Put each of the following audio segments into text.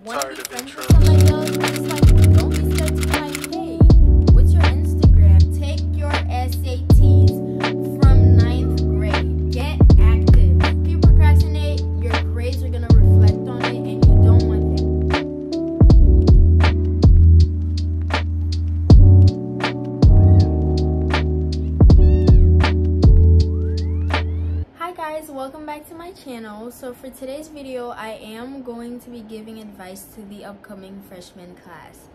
Want to be friends with somebody else? Just like, don't be scared to be like, hey, what's your Instagram? Take your SATs from ninth grade. Get active. If you procrastinate, your grades are gonna reflect on it, and you don't want that. Hi guys, welcome back to my channel. So for today's video, I am going to be giving advice to the upcoming freshman class.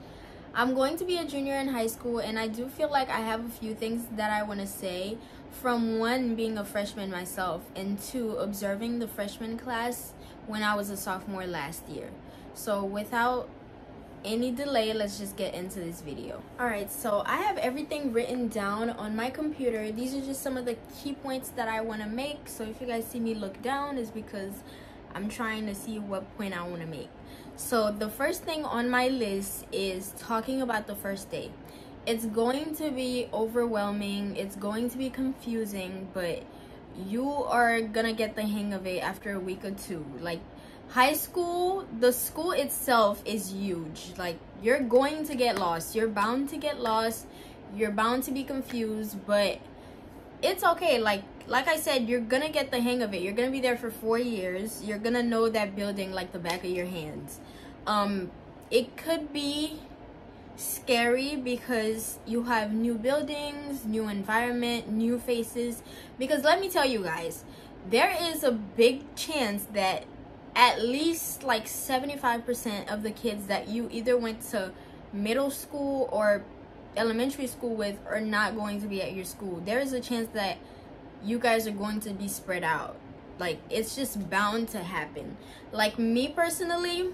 I'm going to be a junior in high school, and I do feel like I have a few things that I want to say, from one, being a freshman myself, and two, observing the freshman class when I was a sophomore last year. So without any delay, let's just get into this video. Alright, so I have everything written down on my computer. These are just some of the key points that I want to make. So if you guys see me look down, is because I'm trying to see what point I want to make. So the first thing on my list is talking about the first day. It's going to be overwhelming, it's going to be confusing, but you are gonna get the hang of it after a week or two. Like, high school, the school itself is huge. Like, you're going to get lost, you're bound to get lost, you're bound to be confused, but it's okay. Like I said, you're gonna get the hang of it. You're gonna be there for 4 years. You're gonna know that building like the back of your hands. It could be scary because you have new buildings, new environment, new faces. Because let me tell you guys, there is a big chance that at least like 75% of the kids that you either went to middle school or elementary school with are not going to be at your school. There is a chance that you guys are going to be spread out. Like, it's just bound to happen. Like, me personally,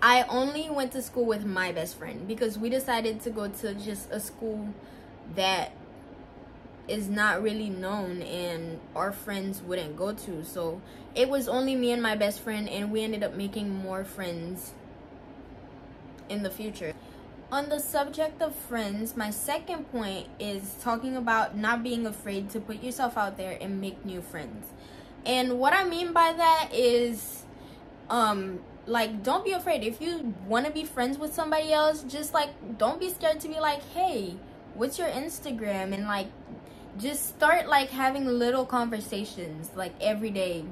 I only went to school with my best friend because we decided to go to just a school that is not really known and our friends wouldn't go to. So it was only me and my best friend, and we ended up making more friends in the future. On the subject of friends, my second point is talking about not being afraid to put yourself out there and make new friends. And what I mean by that is, like, don't be afraid. If you want to be friends with somebody else, just like, don't be scared to be like, hey, what's your Instagram? And like, just start like having little conversations like every day.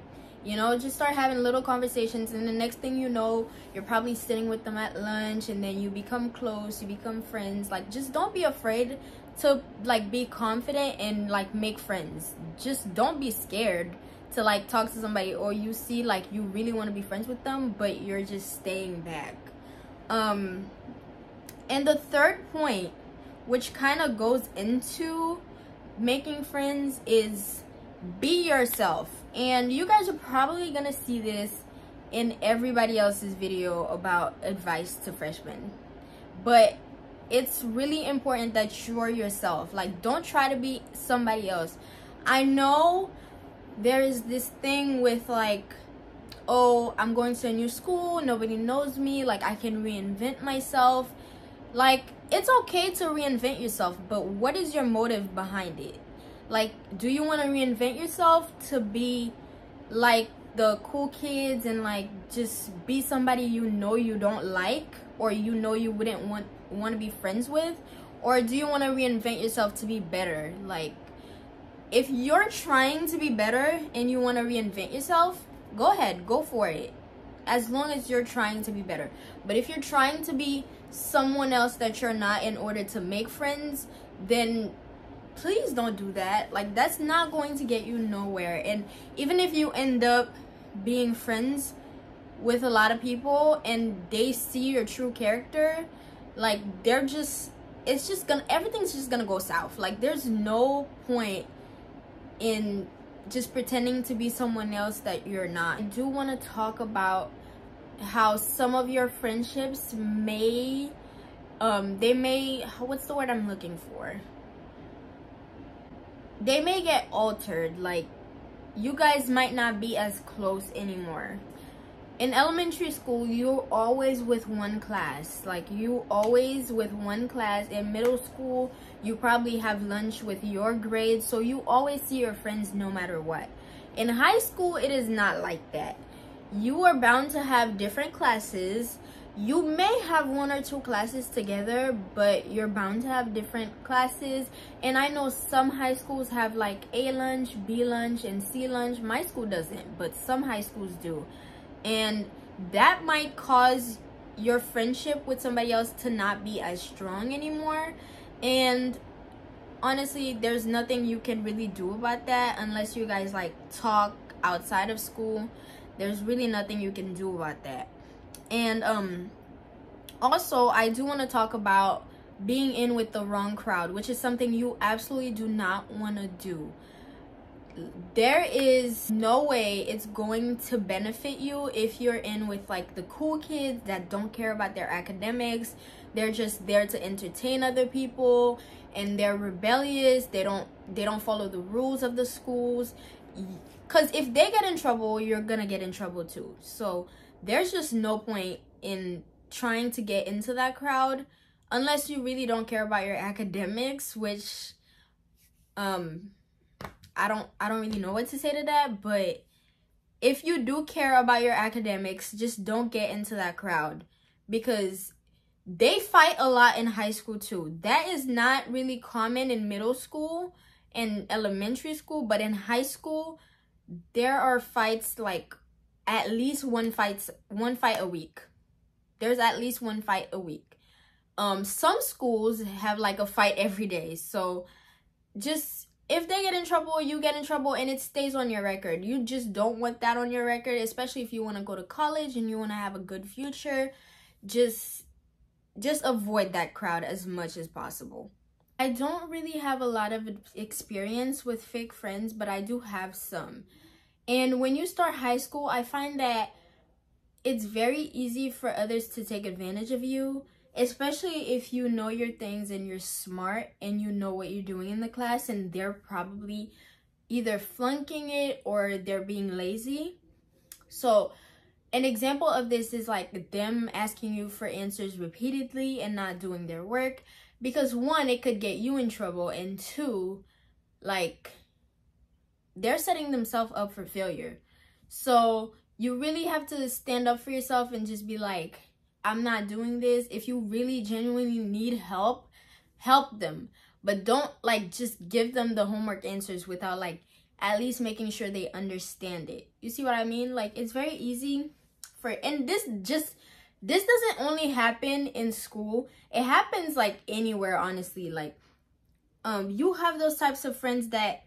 You know, just start having little conversations, and the next thing you know, you're probably sitting with them at lunch, and then you become close, you become friends. Like, just don't be afraid to like be confident and like make friends. Just don't be scared to like talk to somebody, or you see like you really want to be friends with them but you're just staying back. And the third point, which kind of goes into making friends, is be yourself. And you guys are probably gonna see this in everybody else's video about advice to freshmen, but it's really important that you're yourself. Like, don't try to be somebody else. I know there is this thing with like, oh, I'm going to a new school, nobody knows me, like I can reinvent myself. Like, it's okay to reinvent yourself, but what is your motive behind it? Like, do you want to reinvent yourself to be like the cool kids and like just be somebody you know you don't like, or you know you wouldn't want to be friends with? Or do you want to reinvent yourself to be better? Like, if you're trying to be better and you want to reinvent yourself, go ahead, go for it, as long as you're trying to be better. But if you're trying to be someone else that you're not in order to make friends, then please don't do that. Like, that's not going to get you nowhere. And even if you end up being friends with a lot of people and they see your true character, like, everything's just gonna go south. Like, there's no point in just pretending to be someone else that you're not. I do want to talk about how some of your friendships may what's the word I'm looking for? They may get altered. Like, you guys might not be as close anymore. In elementary school, you're always with one class. Like, you always with one class. In middle school, you probably have lunch with your grade, so you always see your friends no matter what. In high school, it is not like that. you are bound to have different classes. You may have 1 or 2 classes together, but you're bound to have different classes. And I know some high schools have like A lunch, B lunch, and C lunch. My school doesn't, but some high schools do. And that might cause your friendship with somebody else to not be as strong anymore. And honestly, there's nothing you can really do about that unless you guys like talk outside of school. There's really nothing you can do about that. And also, I do want to talk about being in with the wrong crowd, which is something you absolutely do not want to do. There is no way it's going to benefit you if you're in with like the cool kids that don't care about their academics. They're just there to entertain other people, and they're rebellious. They don't follow the rules of the schools, because if they get in trouble, you're gonna get in trouble too. So there's just no point in trying to get into that crowd unless you really don't care about your academics, which I don't really know what to say to that. But if you do care about your academics, just don't get into that crowd, because they fight a lot in high school too. That is not really common in middle school and elementary school, but in high school there are fights, like at least one fight a week. There's at least one fight a week. Some schools have like a fight every day. So just, if they get in trouble, you get in trouble, and it stays on your record. You just don't want that on your record, especially if you want to go to college and you want to have a good future. Just avoid that crowd as much as possible. I don't really have a lot of experience with fake friends, but I do have some. And when you start high school, I find that it's very easy for others to take advantage of you, especially if you know your things and you're smart and you know what you're doing in the class, and they're probably either flunking it or they're being lazy. So an example of this is like them asking you for answers repeatedly and not doing their work, because 1, it could get you in trouble, and 2, like, they're setting themselves up for failure. So you really have to stand up for yourself and just be like, I'm not doing this. If you really genuinely need help, help them. But don't like just give them the homework answers without like at least making sure they understand it. You see what I mean? Like, it's very easy for, and this doesn't only happen in school. It happens like anywhere, honestly. Like, you have those types of friends that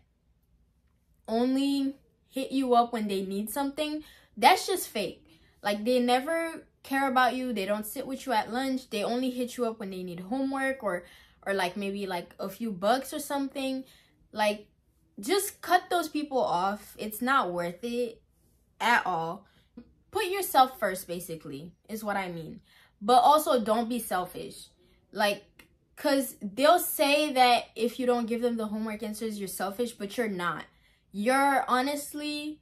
only hit you up when they need something. That's just fake. Like, they never care about you. They don't sit with you at lunch. They only hit you up when they need homework or like maybe like a few bucks or something. Like, just cut those people off. It's not worth it at all. Put yourself first, basically, is what I mean. But also, don't be selfish. Like, because they'll say that if you don't give them the homework answers, you're selfish, but you're not. You're honestly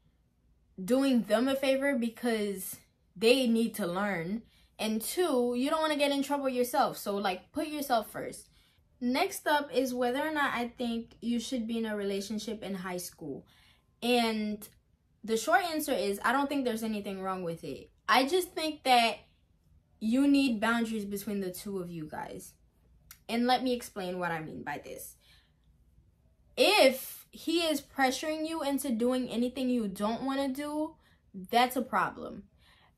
doing them a favor because they need to learn. And 2, you don't want to get in trouble yourself. So, like, put yourself first. Next up is whether or not I think you should be in a relationship in high school. And the short answer is I don't think there's anything wrong with it. I just think that you need boundaries between the two of you guys. And let me explain what I mean by this. If he is pressuring you into doing anything you don't want to do, that's a problem.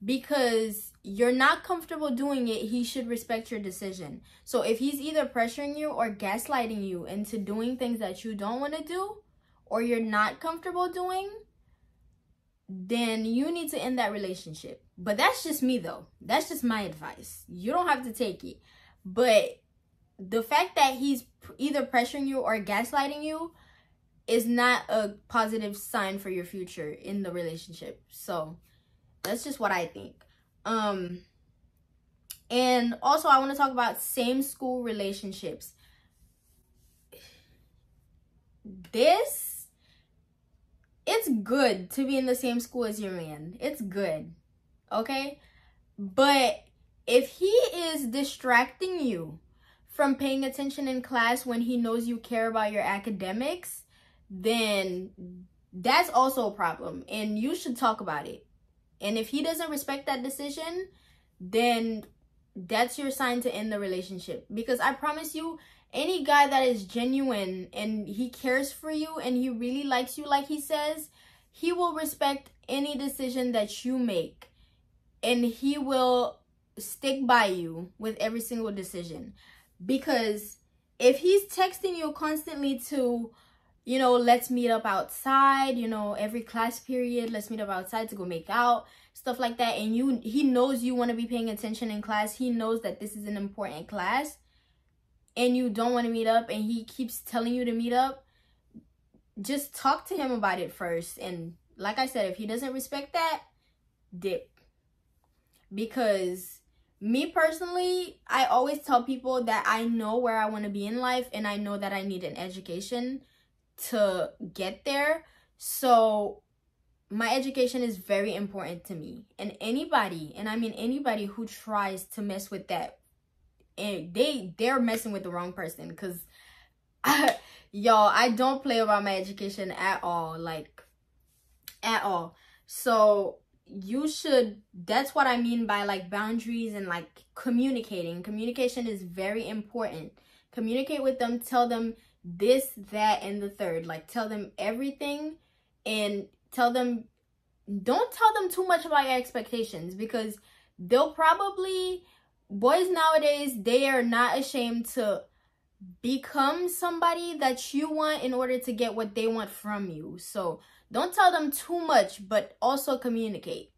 Because you're not comfortable doing it, he should respect your decision. So if he's either pressuring you or gaslighting you into doing things that you don't want to do, or you're not comfortable doing, then you need to end that relationship. But that's just me, though. That's just my advice. You don't have to take it. But the fact that he's either pressuring you or gaslighting you is not a positive sign for your future in the relationship. So that's just what I think. And also, I want to talk about same school relationships. It's good to be in the same school as your man. It's good, okay? But if he is distracting you from paying attention in class when he knows you care about your academics, then that's also a problem, and you should talk about it. And if he doesn't respect that decision, then that's your sign to end the relationship. Because I promise you, any guy that is genuine and he cares for you and he really likes you like he says, he will respect any decision that you make. And he will stick by you with every single decision. Because if he's texting you constantly to, you know, let's meet up outside, you know, every class period, let's meet up outside to go make out, stuff like that, and he knows you want to be paying attention in class, he knows that this is an important class, and you don't want to meet up, and he keeps telling you to meet up, just talk to him about it first. And like I said, if he doesn't respect that, dip. Because me personally, I always tell people that I know where I want to be in life, and I know that I need an education to get there. So my education is very important to me. And anybody, and I mean anybody who tries to mess with that, and they're messing with the wrong person. Because y'all, I don't play about my education at all, like at all. So you should, that's what I mean by like boundaries and like communicating. Communication is very important. Communicate with them, tell them this, that, and the third. Like, tell them everything, and tell them, don't tell them too much about your expectations, because they'll probably, boys nowadays, they are not ashamed to become somebody that you want in order to get what they want from you. So don't tell them too much, but also communicate.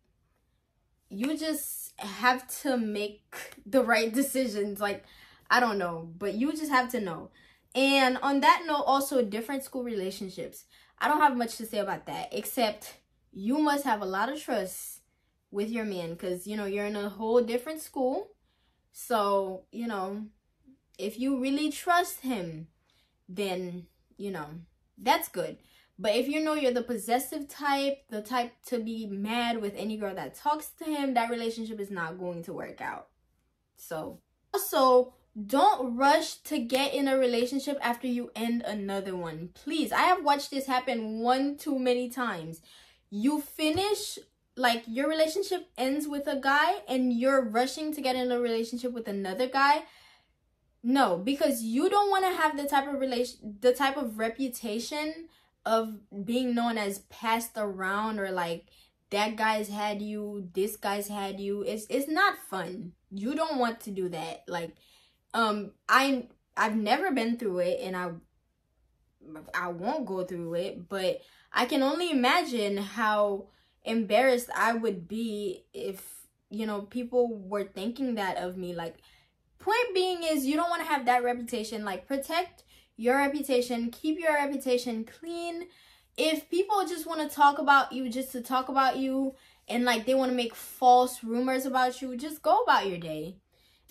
You just have to make the right decisions. Like, I don't know, but you just have to know. And on that note, also different school relationships. I don't have much to say about that, except you must have a lot of trust with your man, because, you know, you're in a whole different school. So, you know, if you really trust him, then, you know, that's good. But if you know you're the possessive type, the type to be mad with any girl that talks to him, that relationship is not going to work out. So, also, don't rush to get in a relationship after you end another one. Please, I have watched this happen one too many times. You finish, like, your relationship ends with a guy and you're rushing to get in a relationship with another guy. No, because you don't want to have the type of reputation of being known as passed around, or like that guy's had you, this guy's had you. It's not fun. You don't want to do that. Like, I've never been through it, and I won't go through it, but I can only imagine how embarrassed I would be if, you know, people were thinking that of me. Like, point being is, you don't want to have that reputation. Like, protect your reputation, keep your reputation clean. If people just want to talk about you just to talk about you, and like they want to make false rumors about you, just go about your day.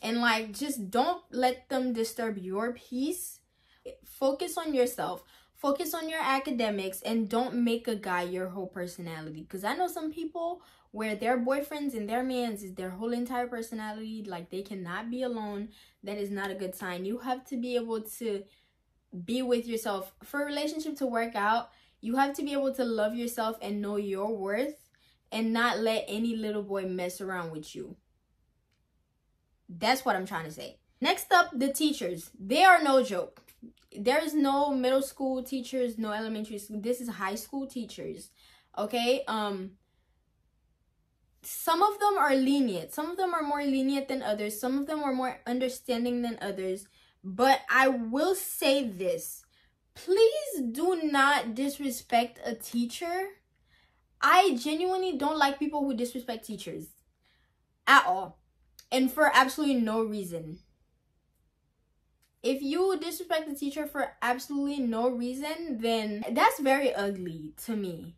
And like, just don't let them disturb your peace. Focus on yourself. Focus on your academics, and don't make a guy your whole personality. Because I know some people where their boyfriends and their mans is their whole entire personality. Like, they cannot be alone. That is not a good sign. You have to be able to be with yourself. For a relationship to work out, you have to be able to love yourself and know your worth, and not let any little boy mess around with you. That's what I'm trying to say. Next up, the teachers. They are no joke. There is no middle school teachers, no elementary school. This is high school teachers. Okay? Some of them are lenient. Some of them are more lenient than others. Some of them are more understanding than others. But I will say this. Please do not disrespect a teacher. I genuinely don't like people who disrespect teachers at all, and for absolutely no reason. If you disrespect the teacher for absolutely no reason, then that's very ugly to me.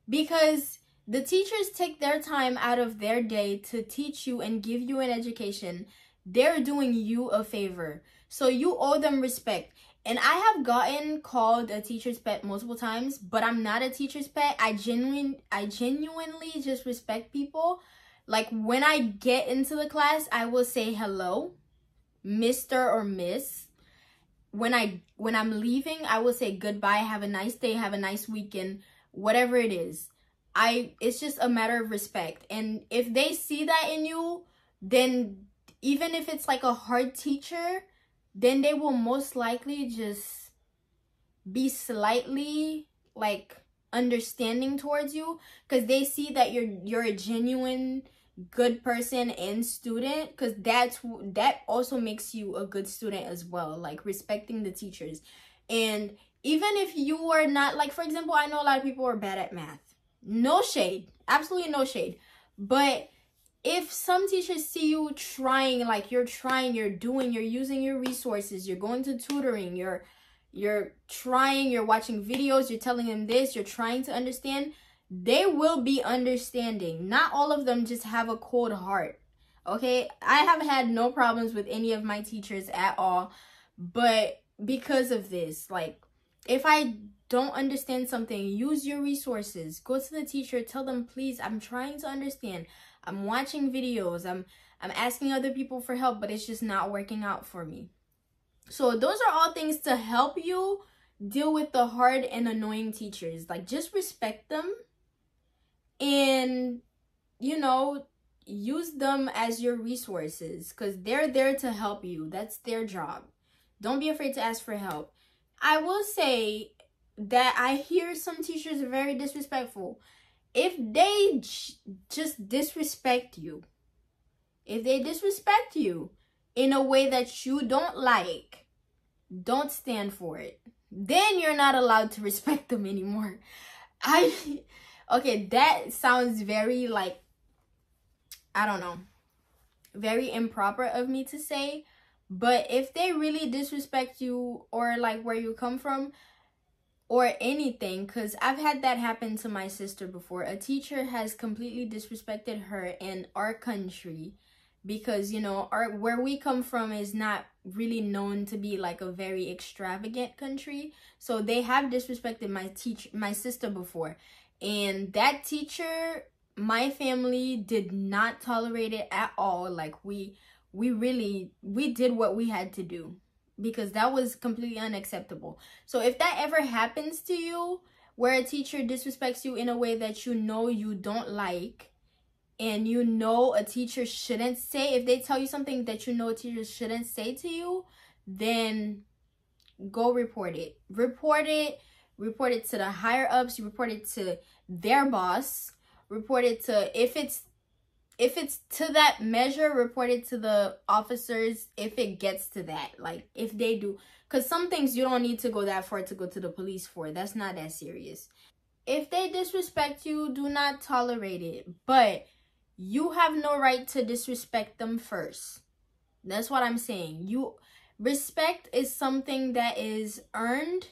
Because the teachers take their time out of their day to teach you and give you an education. They're doing you a favor. So you owe them respect. And I have gotten called a teacher's pet multiple times, but I'm not a teacher's pet. I genuinely just respect people. Like, when I get into the class, I will say hello, Mr. or Miss. When I'm leaving, I will say goodbye, have a nice day, have a nice weekend, whatever it is. it's just a matter of respect. And if they see that in you, then even if it's like a hard teacher, then they will most likely just be slightly like understanding towards you, because they see that you're a genuine good person and student, because that also makes you a good student as well, like respecting the teachers. And even if you are not, like, for example, I know a lot of people are bad at math. No shade, absolutely no shade. But if some teachers see you trying, like you're trying, you're doing, you're using your resources, you're going to tutoring, you're trying, you're watching videos, you're telling them this, you're trying to understand, they will be understanding. Not all of them just have a cold heart, okay? I have had no problems with any of my teachers at all, but because of this, like, if I don't understand something, use your resources. Go to the teacher, tell them, please, I'm trying to understand. I'm watching videos, I'm asking other people for help, but it's just not working out for me. So those are all things to help you deal with the hard and annoying teachers. Like, just respect them and, you know, use them as your resources, because they're there to help you. That's their job. Don't be afraid to ask for help. I will say that I hear some teachers are very disrespectful. If they just disrespect you, if they disrespect you in a way that you don't like, don't stand for it. Then you're not allowed to respect them anymore. Okay, that sounds very, like, I don't know, very improper of me to say. But if they really disrespect you, or like where you come from, or anything, because I've had that happen to my sister before. A teacher has completely disrespected her in our country, because, you know, where we come from is not really known to be like a very extravagant country. So they have disrespected my sister before, and that teacher, my family did not tolerate it at all. Like, we did what we had to do, because that was completely unacceptable. So if that ever happens to you, where a teacher disrespects you in a way that you know you don't like, and you know a teacher shouldn't say, if they tell you something that you know a teacher shouldn't say to you, then go report it. Report it to the higher ups. You report it to their boss. Report it to, if it's to that measure, report it to the officers if it gets to that. Like, if they do, because some things you don't need to go that far to go to the police for. That's not that serious. If they disrespect you, do not tolerate it. But you have no right to disrespect them first. That's what I'm saying. Respect is something that is earned,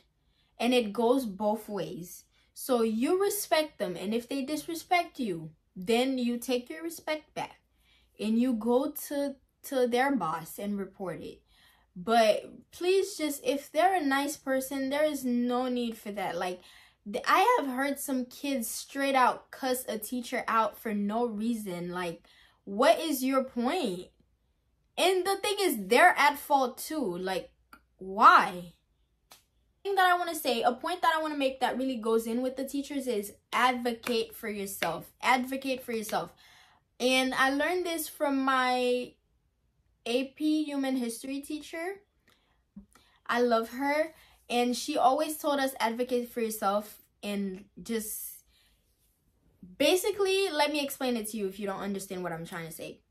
and it goes both ways. So you respect them, and if they disrespect you, then you take your respect back and you go to their boss and report it. But please, just, if they're a nice person, there is no need for that. Like, I have heard some kids straight out cuss a teacher out for no reason. Like, what is your point? And the thing is, they're at fault too. Like, why? Thing that I want to say, a point that I want to make that really goes in with the teachers, is advocate for yourself. Advocate for yourself. And I learned this from my AP Human History teacher. I love her, and she always told us advocate for yourself. And just basically, let me explain it to you if you don't understand what I'm trying to say.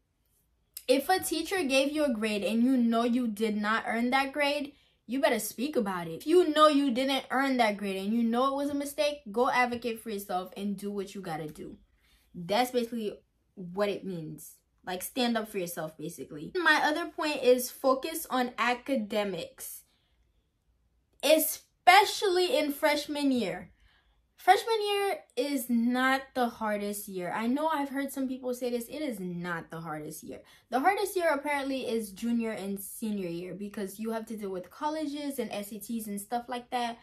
If a teacher gave you a grade and you know you did not earn that grade, you better speak about it. If you know you didn't earn that grade and you know it was a mistake, go advocate for yourself and do what you gotta do. That's basically what it means. Like, stand up for yourself, basically. My other point is focus on academics, especially in freshman year. Freshman year is not the hardest year. I know I've heard some people say this. It is not the hardest year. The hardest year apparently is junior and senior year, because you have to deal with colleges and SATs and stuff like that.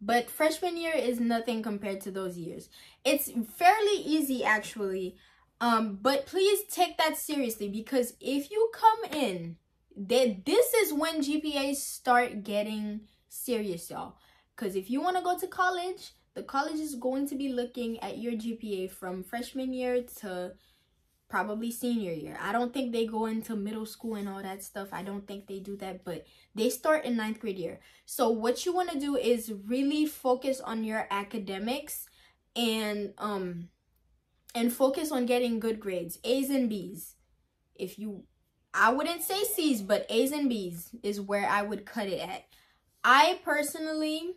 But freshman year is nothing compared to those years. It's fairly easy, actually. But please take that seriously, because if you come in, this is when GPAs start getting serious, y'all. Because if you want to go to college, The college is going to be looking at your GPA from freshman year to probably senior year. I don't think they go into middle school and all that stuff. I don't think they do that, but they start in 9th grade year. So what you want to do is really focus on your academics and focus on getting good grades, A's and B's. I wouldn't say C's, but A's and B's is where I would cut it at. I personally,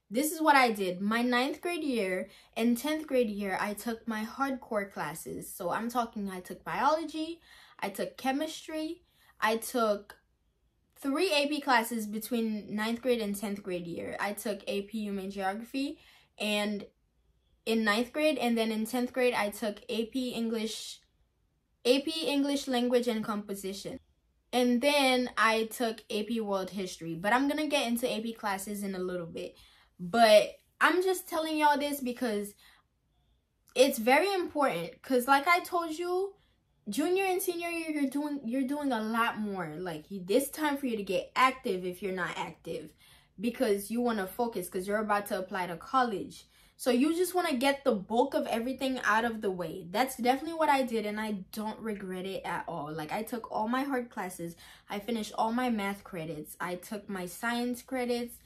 this is what I did. My 9th grade year and 10th grade year, I took my hardcore classes. So I'm talking, I took biology, I took chemistry, I took 3 AP classes between 9th grade and 10th grade year. I took AP Human Geography and in 9th grade, and then in 10th grade, I took AP English Language and Composition. And then I took AP World History. But I'm going to get into AP classes in a little bit. But I'm just telling y'all this because it's very important. Because like I told you, junior and senior year, you're doing a lot more. Like, this time for you to get active if you're not active. Because you want to focus because you're about to apply to college. So you just want to get the bulk of everything out of the way. That's definitely what I did, and I don't regret it at all. Like, I took all my hard classes. I finished all my math credits. I took my science credits.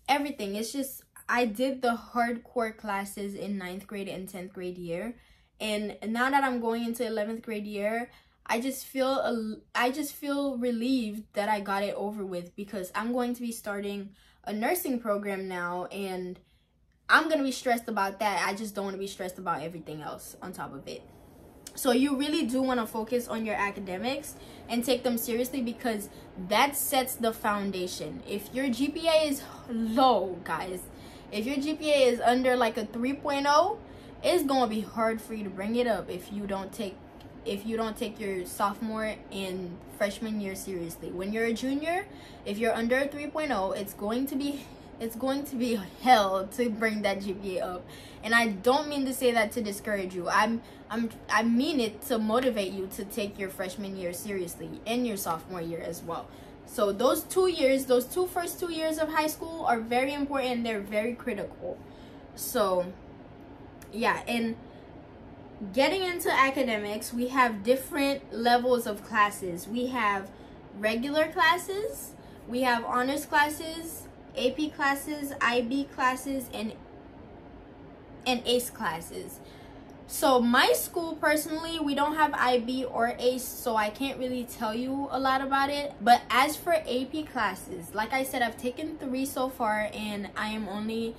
Everything. It's just, I did the hardcore classes in 9th grade and 10th grade year. And now that I'm going into 11th grade year, I just feel relieved that I got it over with, because I'm going to be starting a nursing program now, and I'm going to be stressed about that. I just don't want to be stressed about everything else on top of it. So you really do want to focus on your academics and take them seriously, because that sets the foundation. If your GPA is low, guys, if your GPA is under like a 3.0, it's going to be hard for you to bring it up if you don't take your sophomore and freshman year seriously. When you're a junior, if you're under a 3.0, it's going to be hell to bring that GPA up. And I don't mean to say that to discourage you. I mean it to motivate you to take your freshman year seriously and your sophomore year as well. So those 2 years, those first 2 years of high school are very important. They're very critical. So yeah, and getting into academics, we have different levels of classes. We have regular classes, we have honors classes, AP classes, IB classes, and ACE classes. So my school, personally, we don't have IB or ACE, so I can't really tell you a lot about it. But as for AP classes, like I said, I've taken 3 so far, and I am only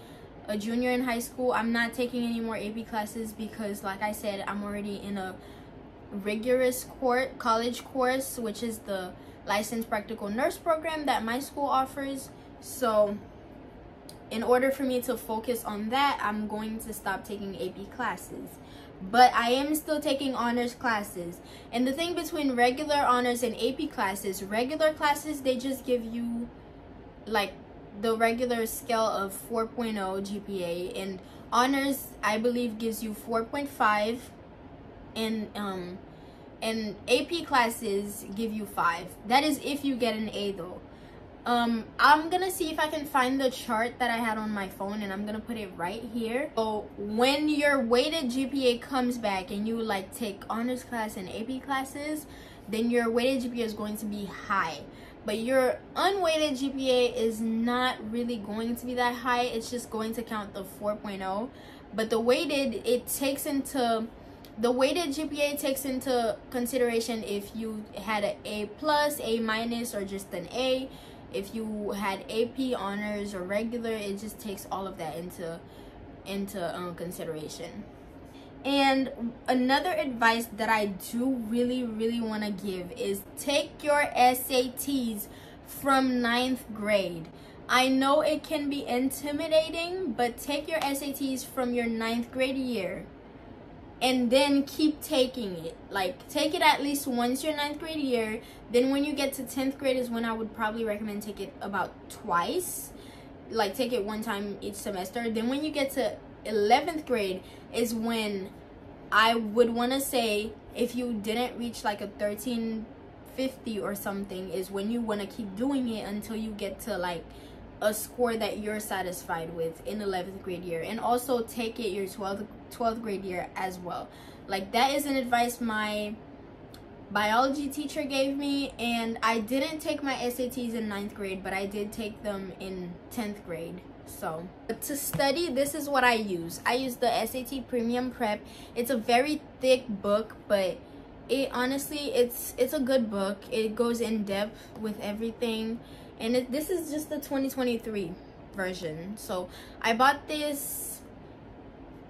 a junior in high school. I'm not taking any more AP classes because, like I said, I'm already in a rigorous college course, which is the licensed practical nurse program that my school offers. So in order for me to focus on that, I'm going to stop taking AP classes. But I am still taking honors classes. And the thing between regular honors and AP classes, regular classes, they just give you like the regular scale of 4.0 GPA, and honors, I believe, gives you 4.5, and AP classes give you 5. That is if you get an A though. I'm gonna see if I can find the chart that I had on my phone, and I'm gonna put it right here. So when your weighted GPA comes back and you like take honors class and AP classes, then your weighted GPA is going to be high. But your unweighted GPA is not really going to be that high. It's just going to count the 4.0. But the weighted GPA takes into consideration if you had an A plus, A minus, or just an A. If you had AP, honors, or regular, it just takes all of that into consideration. And another advice that I do really want to give is take your SATs from 9th grade. I know it can be intimidating, but take your SATs from your 9th grade year and then keep taking it. Like, take it at least once your 9th grade year. Then when you get to 10th grade is when I would probably recommend take it about twice. Like, take it one time each semester. Then when you get to 11th grade is when I would want to say, if you didn't reach like a 1350 or something, is when you want to keep doing it until you get to like a score that you're satisfied with in 11th grade year, and also take it your 12th grade year as well. Like, that is an advice my biology teacher gave me. And I didn't take my SATs in 9th grade, but I did take them in 10th grade. So to study, this is what I use. I use the SAT Premium Prep. It's a very thick book, but it honestly, it's a good book. It goes in depth with everything, and this is just the 2023 version. So I bought this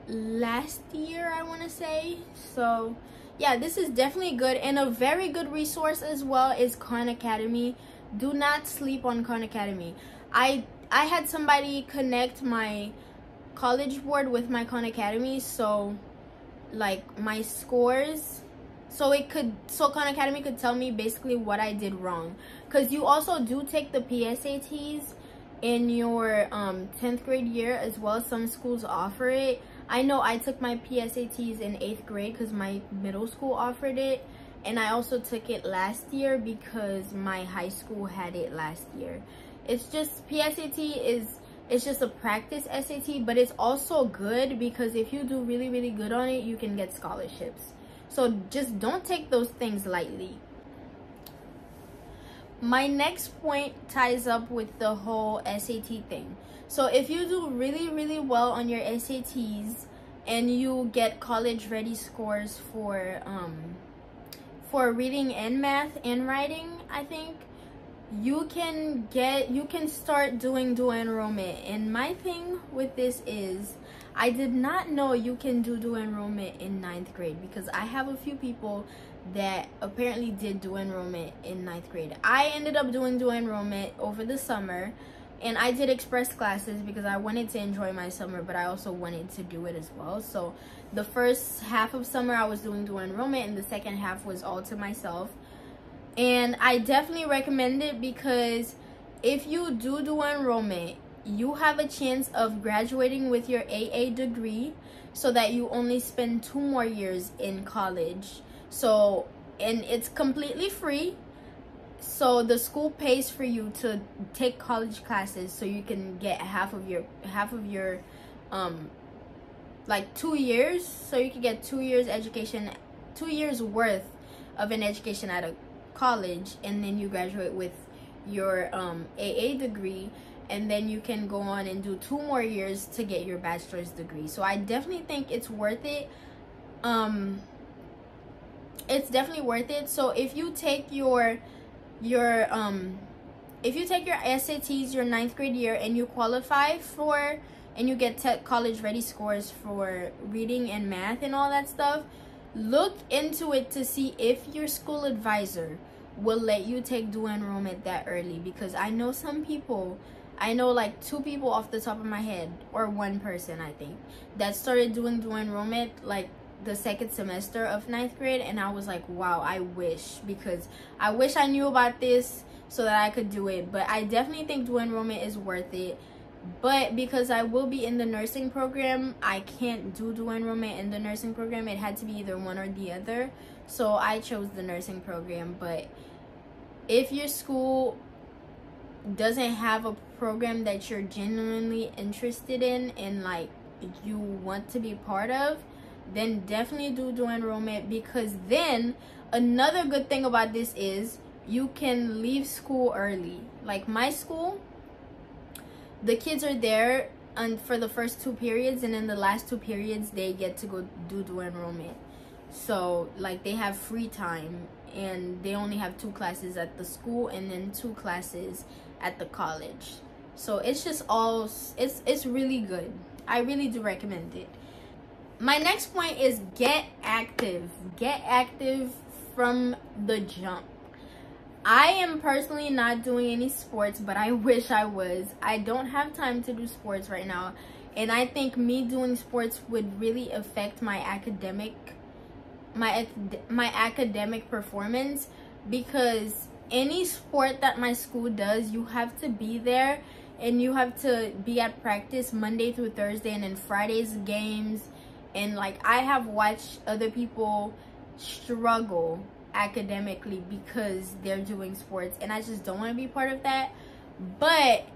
last year, I want to say. So yeah, this is definitely good. And a very good resource as well is Khan Academy. Do not sleep on Khan Academy. I had somebody connect my college board with my Khan Academy, so like my scores, so Khan Academy could tell me basically what I did wrong. Because you also do take the PSATs in your 10th grade year as well. Some schools offer it. I know I took my PSATs in 8th grade because my middle school offered it, and I also took it last year because my high school had it last year. It's just, it's just a practice SAT, but it's also good because if you do really good on it, you can get scholarships. So just don't take those things lightly. My next point ties up with the whole SAT thing. So if you do really well on your SATs and you get college ready scores for reading and math and writing, I think you can start doing dual enrollment. And my thing with this is, I did not know you can do dual enrollment in 9th grade, because I have a few people that apparently did dual enrollment in 9th grade. I ended up doing dual enrollment over the summer, and I did express classes because I wanted to enjoy my summer, but I also wanted to do it as well. So the first half of summer I was doing dual enrollment, and the second half was all to myself. And I definitely recommend it, because if you do dual enrollment, you have a chance of graduating with your AA degree, so that you only spend 2 more years in college. So, and it's completely free. So the school pays for you to take college classes, so you can get half of your like 2 years. So you can get 2 years education, 2 years worth of an education at a college, and then you graduate with your AA degree, and then you can go on and do 2 more years to get your bachelor's degree. So I definitely think it's worth it. It's definitely worth it. So if you take your SATs your 9th grade year and you qualify for, and you get college ready scores for reading and math and all that stuff, look into it to see if your school advisor will let you take dual enrollment that early. Because I know some people, I know like 2 people off the top of my head, or 1 person I think, that started doing dual enrollment like the 2nd semester of 9th grade, and I was like, wow, I wish I knew about this so that I could do it. But I definitely think dual enrollment is worth it. But because I will be in the nursing program, I can't do dual enrollment in the nursing program. It had to be either one or the other, so I chose the nursing program. But if your school doesn't have a program that you're genuinely interested in and like you want to be part of, then definitely do dual enrollment. Because then another good thing about this is you can leave school early. Like my school, the kids are there and for the first 2 periods, and then the last 2 periods they get to go do dual enrollment. So like they have free time, and they only have 2 classes at the school and then 2 classes at the college. So it's just all, it's really good. I really do recommend it. My next point is get active. Get active from the jump. I am personally not doing any sports, but I wish I was. I don't have time to do sports right now, and I think me doing sports would really affect my academic performance. Because any sport that my school does, you have to be there, and you have to be at practice Monday through Thursday, and then Fridays games. And like I have watched other people struggle academically because they're doing sports, and I just don't want to be part of that. But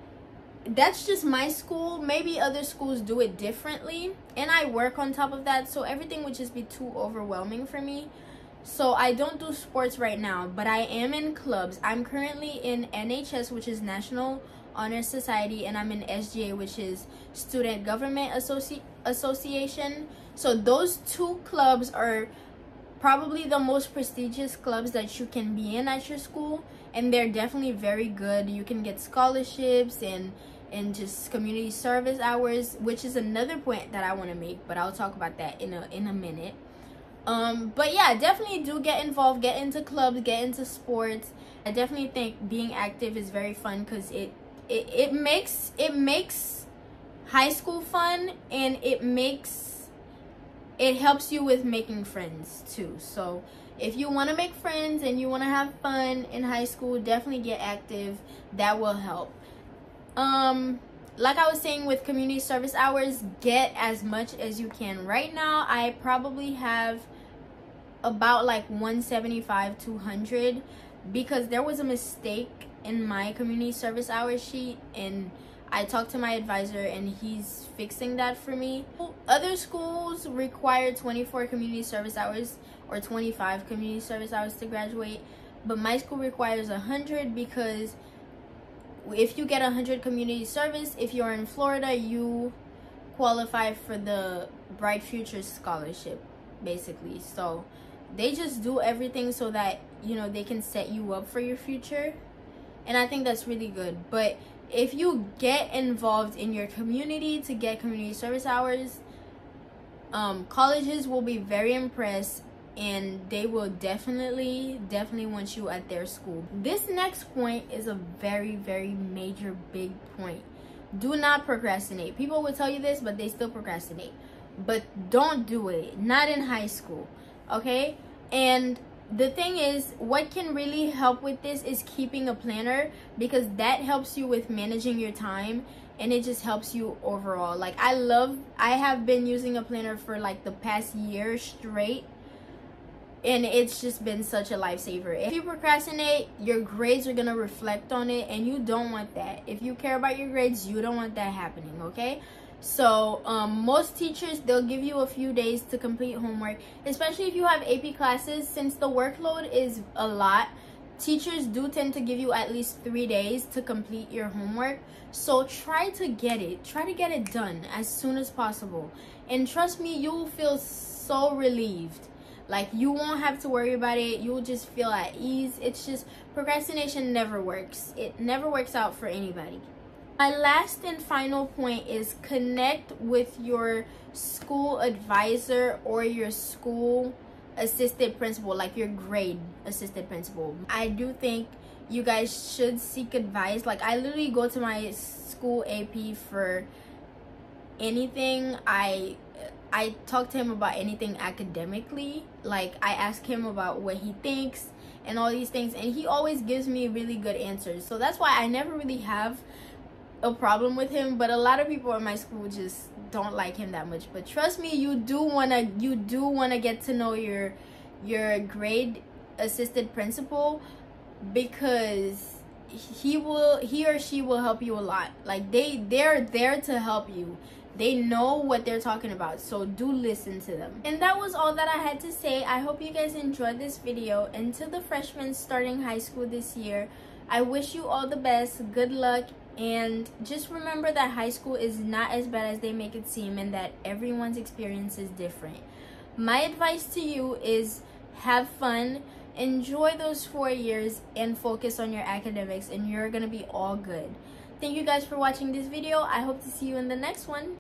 that's just my school. Maybe other schools do it differently, and I work on top of that, so everything would just be too overwhelming for me. So I don't do sports right now, but I am in clubs. I'm currently in NHS, which is National Honor Society, and I'm in SGA, which is Student Government Association. So those two clubs are probably the most prestigious clubs that you can be in at your school, and they're definitely very good. You can get scholarships and just community service hours, which is another point that I want to make, but I'll talk about that in a minute. But yeah, definitely do get involved, get into clubs, get into sports. I definitely think being active is very fun, because it makes high school fun, and it helps you with making friends too. So if you want to make friends and you want to have fun in high school, definitely get active. That will help. Like I was saying with community service hours, get as much as you can. Right now I probably have about like 175 to 200, because there was a mistake in my community service hours sheet, and I talked to my advisor and he's fixing that for me. Other schools require 24 community service hours or 25 community service hours to graduate, but my school requires 100, because if you get 100 community service, if you're in Florida, you qualify for the Bright Futures scholarship, basically. So they just do everything so that, you know, they can set you up for your future, and I think that's really good. But if you get involved in your community to get community service hours, colleges will be very impressed, and they will definitely want you at their school. This next point is a very major big point. Do not procrastinate. People will tell you this, but they still procrastinate. But don't do it, not in high school, okay? And the thing is, what can really help with this is keeping a planner, because that helps you with managing your time, and it just helps you overall. Like I have been using a planner for like the past year straight, and it's just been such a lifesaver. If you procrastinate, your grades are gonna reflect on it, and you don't want that. If you care about your grades, you don't want that happening, okay? So most teachers, they'll give you a few days to complete homework, especially if you have AP classes. Since the workload is a lot, teachers do tend to give you at least 3 days to complete your homework. So try to get it done as soon as possible, and trust me, you'll feel so relieved. Like, you won't have to worry about it. You'll just feel at ease. It's just, procrastination never works. It never works out for anybody. My last and final point is connect with your school advisor or your school assistant principal, like your grade assistant principal. I do think you guys should seek advice. Like, I literally go to my school AP for anything. I talk to him about anything academically. Like, I ask him about what he thinks and all these things, and he always gives me really good answers. So that's why I never really have a problem with him. But a lot of people in my school just don't like him that much. But trust me, you do wanna get to know your grade assistant principal, because he or she will help you a lot. Like, they're there to help you. They know what they're talking about, so do listen to them. And that was all that I had to say. I hope you guys enjoyed this video. And to the freshmen starting high school this year, I wish you all the best, good luck, and just remember that high school is not as bad as they make it seem, and that everyone's experience is different. My advice to you is have fun, enjoy those 4 years, and focus on your academics, and you're gonna be all good. Thank you guys for watching this video. I hope to see you in the next one.